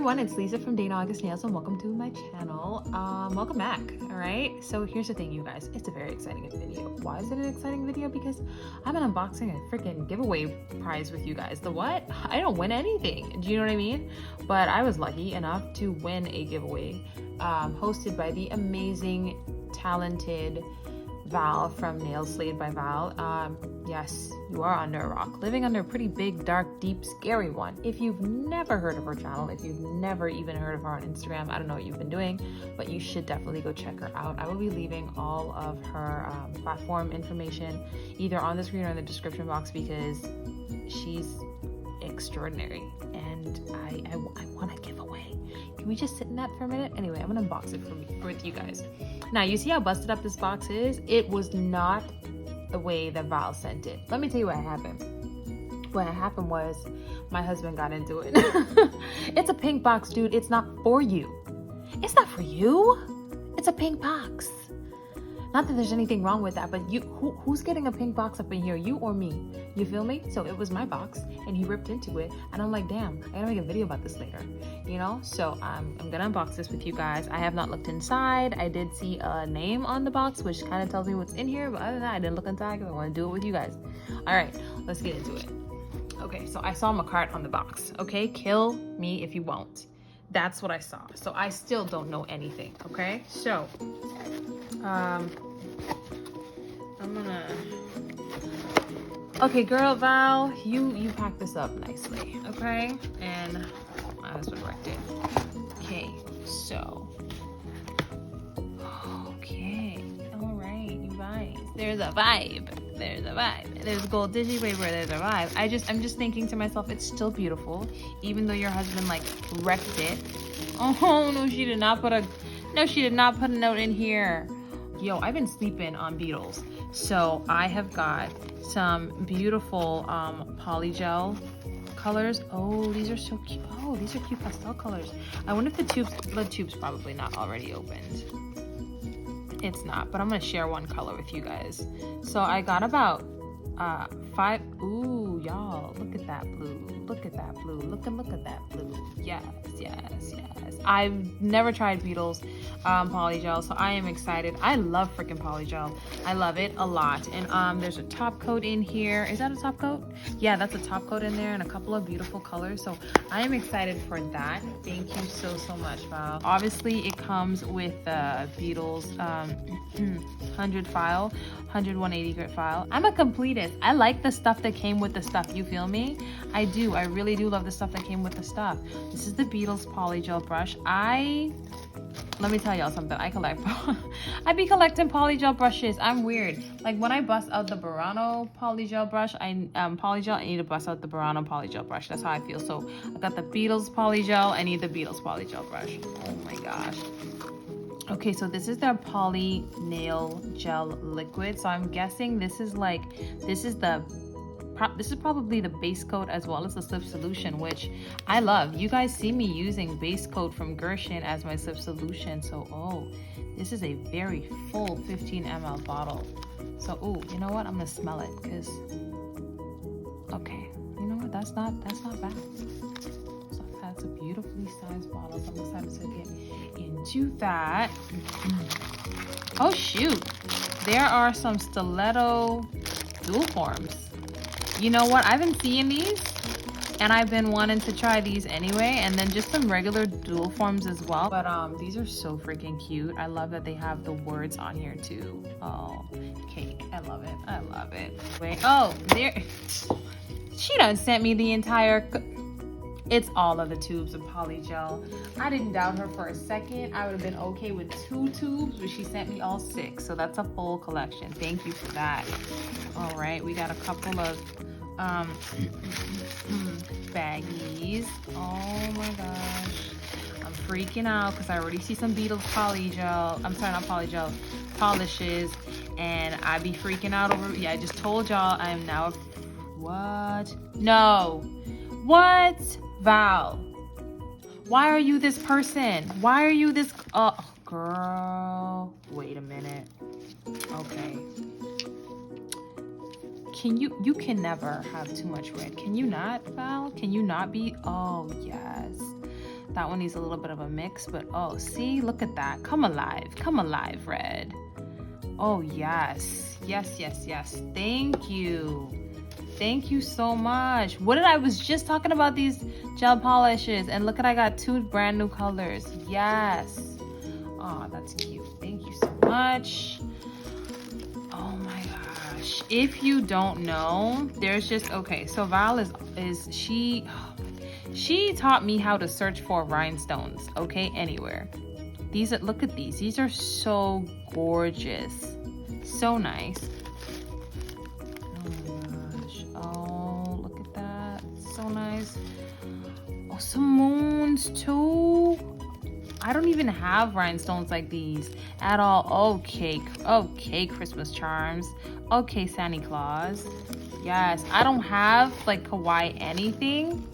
everyone, it's Lisa from Dana August Nails and welcome to my channel. Welcome back. All right, so here's the thing, you guys, it's a very exciting video. Why is it an exciting video? Because I'm unboxing a freaking giveaway prize with you guys. The what? I don't win anything, do you know what I mean? But I was lucky enough to win a giveaway hosted by the amazing, talented Val from Nails Slayed by Val. Yes, you are under a rock, living under a pretty big, dark, deep, scary one. If you've never heard of her channel, if you've never even heard of her on Instagram, I don't know what you've been doing, but you should definitely go check her out. I will be leaving all of her platform information either on the screen or in the description box because she's extraordinary and I want to give away. Can we just sit in that for a minute? Anyway, I'm gonna unbox it with you guys. Now, you see how busted up this box is? It was not the way that Val sent it. Let me tell you what happened. What happened was my husband got into it. It's a pink box, dude. It's not for you. It's not for you. It's a pink box. Not that there's anything wrong with that, but who's getting a pink box up in here, you or me? You feel me? So it was my box and he ripped into it and I'm like, damn, I gotta make a video about this later, you know? So I'm gonna unbox this with you guys. I have not looked inside. I did see a name on the box, which kind of tells me what's in here, but other than that, I didn't look inside because I want to do it with you guys. All right, let's get into it. Okay, so I saw Macart on the box, okay? Kill me if you won't. That's what I saw. So I still don't know anything, okay? So, I'm gonna... Okay, girl, Val, you pack this up nicely, okay? And my husband wrecked it. Okay, so... Okay, all right, you guys. There's a vibe. There's a vibe. There's gold digi paper. There's a vibe. I'm just thinking to myself, it's still beautiful, even though your husband like wrecked it. Oh no, she did not put a note in here. Yo, I've been sleeping on beetles, so I have got some beautiful polygel colors. Oh, these are so cute. Oh, these are cute pastel colors. I wonder if the tube's probably not already opened. It's not, but I'm gonna share one color with you guys. So I got about 5. Ooh, y'all, look at that blue. Look at that blue. Look at that blue. Yes. I've never tried Beetles polygel, so I am excited. I love freaking polygel. I love it a lot. And there's a top coat in here. Is that a top coat? Yeah, that's a top coat in there and a couple of beautiful colors. So I am excited for that. Thank you so much, Val. Obviously, it comes with Beetles 100 file, 180 grit file. I'm a completist. I like the stuff that came with the stuff, you feel me? I do. I really do love the stuff that came with the stuff. This is the Beetles polygel brush. Let me tell y'all something. I be collecting polygel brushes. I'm weird. Like when I bust out the Burano polygel brush, I need to bust out the Burano polygel brush. That's how I feel. So I got the Beetles polygel. I need the Beetles polygel brush. Oh my gosh. Okay, so this is their poly nail gel liquid. So I'm guessing this is probably the base coat as well as the slip solution, which I love. You guys see me using base coat from Gershon as my slip solution. So, oh, this is a very full 15 ml bottle. So, oh, you know what? I'm gonna smell it because, okay, you know what? That's not bad. That's a beautifully sized bottle. So I'm excited to get into that. Oh shoot, there are some stiletto dual forms. You know what? I've been seeing these and I've been wanting to try these anyway, and then just some regular dual forms as well. But these are so freaking cute. I love that they have the words on here too. Oh, cake. I love it. Wait, oh, there. She done sent me the entire... It's all of the tubes of polygel. I didn't doubt her for a second. I would have been okay with 2 tubes, but she sent me all 6. So that's a full collection. Thank you for that. All right, we got a couple of baggies. Oh my gosh. I'm freaking out because I already see some Beetles polygel. I'm sorry, not polygel, polishes. And I be freaking out over, yeah, I just told y'all I am now, what? No. What? Val, why are you this person? Why are you this, oh, girl, wait a minute. Okay. You can never have too much red. Can you not, Val? Can you not be, oh yes. That one needs a little bit of a mix, but oh, see, look at that. Come alive, red. Oh, yes. Yes, yes, yes. Thank you. Thank you so much. I was just talking about these gel polishes, and look at, I got 2 brand new colors. Yes. Oh, that's cute. Thank you so much. Oh my gosh. If you don't know, there's just, okay, so Val she taught me how to search for rhinestones, okay, anywhere. Look at these. These are so gorgeous. So nice. Oh my gosh. Oh, look at that. So nice. Oh, some moons too. I don't even have rhinestones like these at all. Okay, Christmas charms. Okay, Santa Claus. Yes, I don't have like kawaii anything.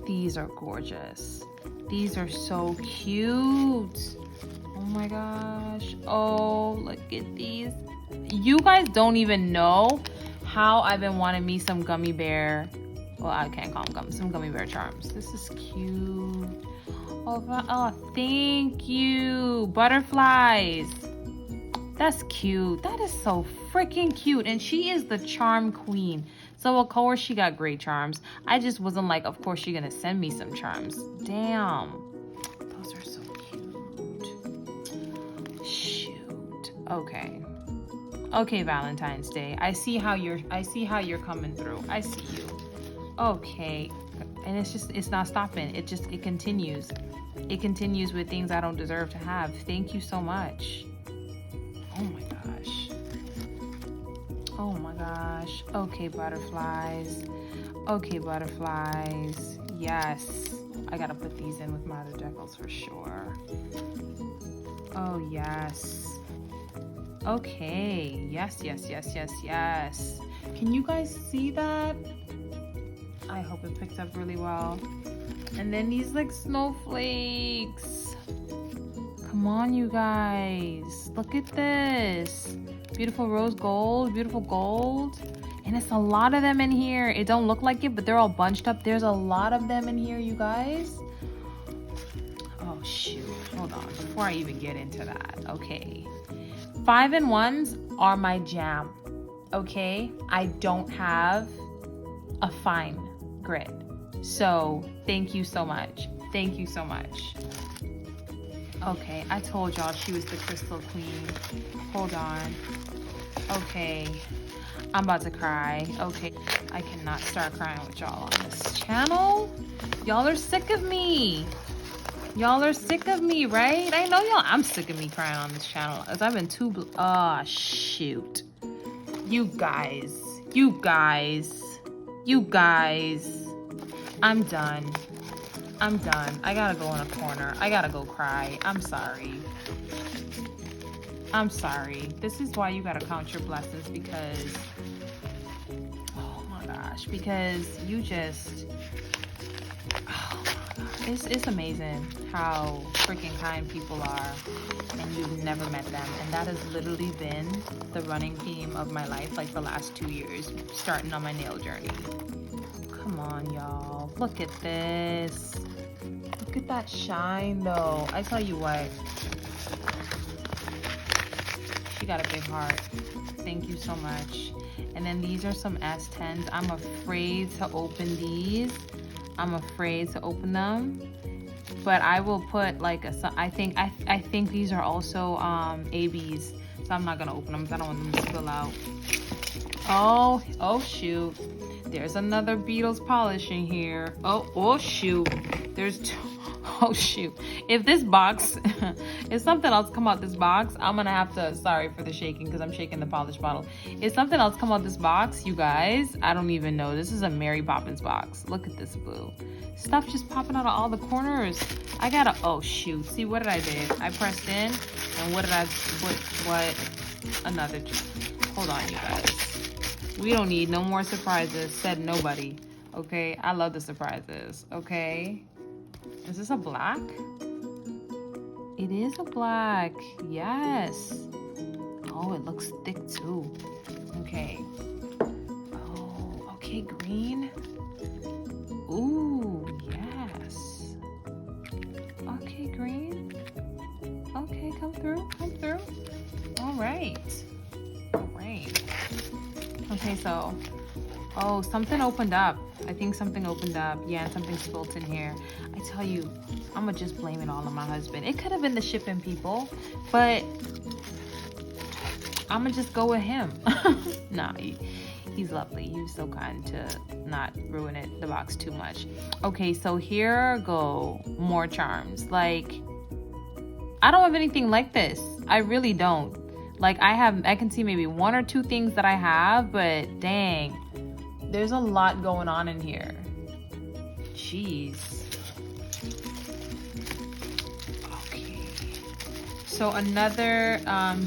These are gorgeous. These are so cute. Oh my gosh. Oh, look at these. You guys don't even know how I've been wanting me some gummy bear. Well, I can't call them some gummy bear charms. This is cute. Oh, thank you. Butterflies. That's cute. That is so freaking cute. And she is the charm queen. So of course she got great charms. I just wasn't like, of course she's gonna send me some charms. Damn. Those are so cute. Shoot. Okay. Okay, Valentine's Day. I see how you're coming through. I see you. Okay. And it's not stopping. It continues. It continues with things I don't deserve to have. Thank you so much. Oh my gosh. Oh my gosh. Okay, butterflies. Okay, butterflies. Yes. I gotta put these in with my other decals for sure. Oh, yes. Okay. Yes, yes, yes, yes, yes. Can you guys see that? I hope it picked up really well. And then these like snowflakes. Come on, you guys. Look at this. Beautiful rose gold, beautiful gold. And it's a lot of them in here. It don't look like it, but they're all bunched up. There's a lot of them in here, you guys. Oh, shoot. Hold on. Before I even get into that. Okay. 5-in-1s are my jam. Okay? I don't have a fine grit. So thank you so much. Thank you so much. Okay, I told y'all she was the crystal queen. Hold on. Okay, I'm about to cry. Okay, I cannot start crying with y'all on this channel. Y'all are sick of me. Y'all are sick of me, right? I know y'all, I'm sick of me crying on this channel as I've been too, shoot. You guys, I'm done. I'm done. I gotta go in a corner. I gotta go cry. I'm sorry. I'm sorry. This is why you gotta count your blessings, because, oh my gosh, because you just, oh my gosh, it's amazing how freaking kind people are and you've never met them. And that has literally been the running theme of my life, like the last 2 years, starting on my nail journey. Come on, y'all. Look at this. Look at that shine, though. I tell you what. She got a big heart. Thank you so much. And then these are some S10s. I'm afraid to open these. I'm afraid to open them. But I will put like I think these are also ABs. So I'm not gonna open them because I don't want them to spill out. Oh shoot. There's another Beatles polish in here. Oh shoot. There's two. Oh shoot. If this box, if something else come out this box, I'm gonna have to, sorry for the shaking because I'm shaking the polish bottle. If something else come out this box, you guys, I don't even know. This is a Mary Poppins box. Look at this blue. Stuff just popping out of all the corners. I gotta, oh shoot. See what did I did? I pressed in and what another, hold on you guys. We don't need no more surprises, said nobody. Okay, I love the surprises, okay? Is this a black? It is a black, yes. Oh, it looks thick too. Okay. Oh, okay, green. Ooh, yes. Okay, so, oh, something opened up. I think something opened up. Yeah, and something spilled in here. I tell you, I'm gonna just blame it all on my husband. It could have been the shipping people, but I'm gonna just go with him. Nah, he's lovely. He was so kind to not ruin the box too much. Okay, so here go more charms. Like, I don't have anything like this. I really don't. Like, I can see maybe 1 or 2 things that I have, but dang, there's a lot going on in here. Jeez. Okay. So another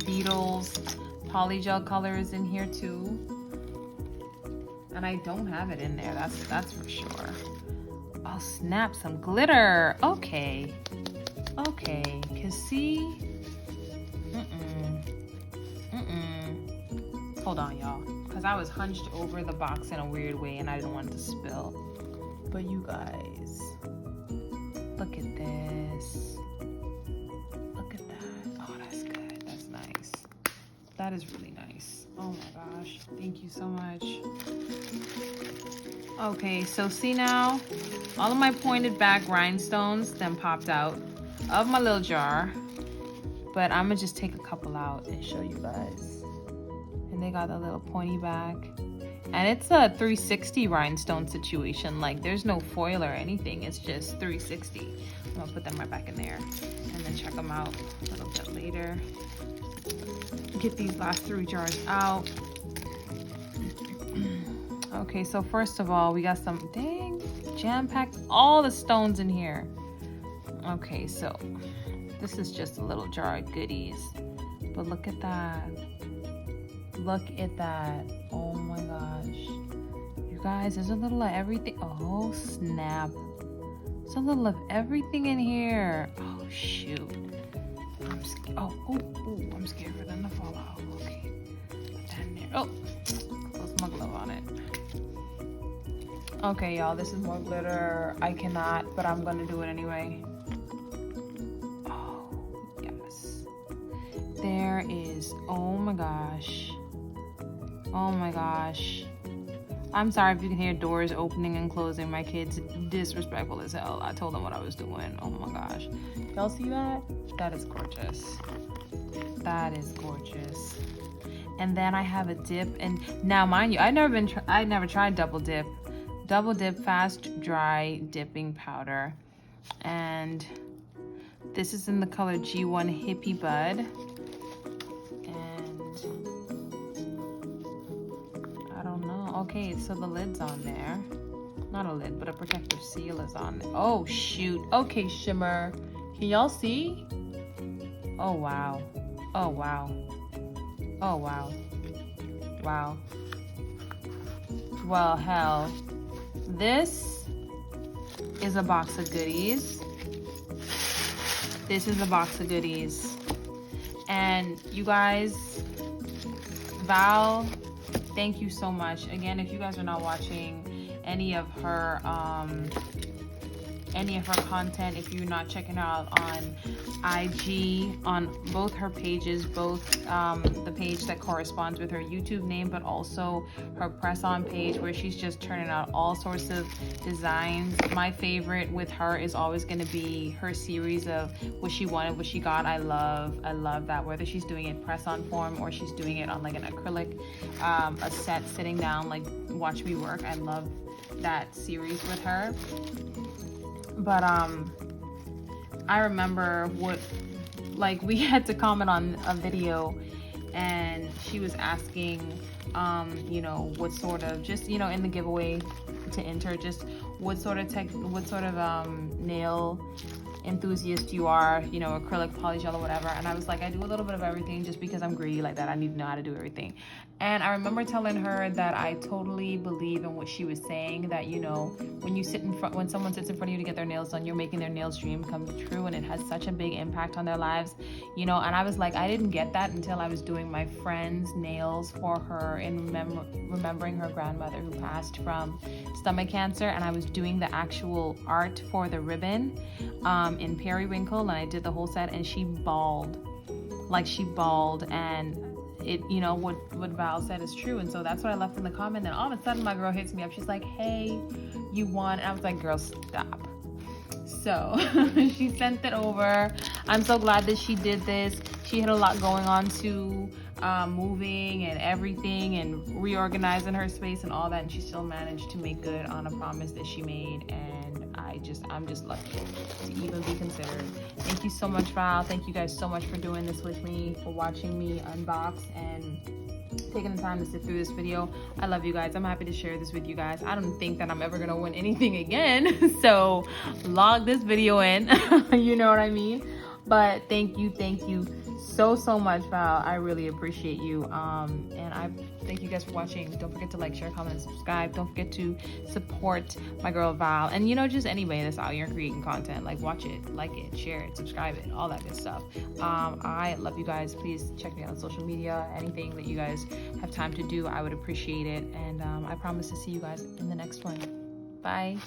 Beatles polygel color is in here too. And I don't have it in there, that's for sure. Oh snap, some glitter. Okay. Okay, cause see, hold on y'all, cause I was hunched over the box in a weird way and I didn't want it to spill. But you guys, look at this. Look at that. Oh, that's good, that's nice. That is really nice. Oh my gosh, thank you so much. Okay, so see now, all of my pointed back rhinestones then popped out of my little jar, but I'm gonna just take a couple out and show you guys. And they got a little pointy back, and it's a 360 rhinestone situation. Like, there's no foil or anything, it's just 360. I'm gonna put them right back in there and then check them out a little bit later. Get these last 3 jars out. Okay, so first of all, we got some, dang, jam-packed all the stones in here. Okay, so this is just a little jar of goodies, but look at that. Look at that. Oh my gosh. You guys, there's a little of everything. Oh snap. There's a little of everything in here. Oh shoot. I'm scared for them to fall out. Okay. Put that in there. Oh, close my glove on it. Okay, y'all, this is more glitter. I cannot, but I'm gonna do it anyway. Oh, yes. There is, oh my gosh. Oh my gosh. I'm sorry if you can hear doors opening and closing. My kid's disrespectful as hell. I told them what I was doing. Oh my gosh. Y'all see that? That is gorgeous. That is gorgeous. And then I have a dip, and now mind you, I never tried double dip. Double dip fast dry dipping powder, and this is in the color G1 Hippie Bud, and I don't know. Okay, so the lid's on there. Not a lid, but a protective seal is on there. Oh shoot. Okay, shimmer. Can y'all see? Oh wow. Oh wow. Oh wow. Wow. Well, hell. This is a box of goodies. This is a box of goodies. And you guys, Val, thank you so much. Again, if you guys are not watching any of her content, if you're not checking her out on IG, on both her pages, both the page that corresponds with her YouTube name, but also her press-on page where she's just turning out all sorts of designs. My favorite with her is always going to be her series of what she wanted, what she got. I love that, whether she's doing it press-on form or she's doing it on like an acrylic, a set sitting down, like watch me work. I love that series with her. But I remember we had to comment on a video, and she was asking you know, what sort of, just, you know, in the giveaway to enter, just what sort of nail enthusiast you are, you know, acrylic, polygel, or whatever. And I was like, I do a little bit of everything just because I'm greedy like that. I need to know how to do everything. And I remember telling her that I totally believe in what she was saying, that, you know, when someone sits in front of you to get their nails done, you're making their nails dream come true, and it has such a big impact on their lives, you know. And I was like, I didn't get that until I was doing my friend's nails for her in remembering her grandmother who passed from stomach cancer, and I was doing the actual art for the ribbon in periwinkle, and I did the whole set, and she bawled, and it, you know, what Val said is true. And so that's what I left in the comment. And all of a sudden my girl hits me up. She's like, hey, you won. And I was like, girl, stop. So she sent it over. I'm so glad that she did this. She had a lot going on too, moving and everything and reorganizing her space and all that, and she still managed to make good on a promise that she made. And I'm just lucky to even be considered. Thank you so much, Val. Thank you guys so much for doing this with me, for watching me unbox and taking the time to sit through this video. I love you guys. I'm happy to share this with you guys. I don't think that I'm ever gonna win anything again, so log this video in. You know what I mean? But thank you so much, Val. I really appreciate you. And I thank you guys for watching. Don't forget to like, share, comment, and subscribe. Don't forget to support my girl Val, and you know, just anybody that's out here creating content. Like, watch it, like it, share it, subscribe it, all that good stuff. I love you guys. Please check me out on social media. Anything that you guys have time to do, I would appreciate it. And I promise to see you guys in the next one. Bye.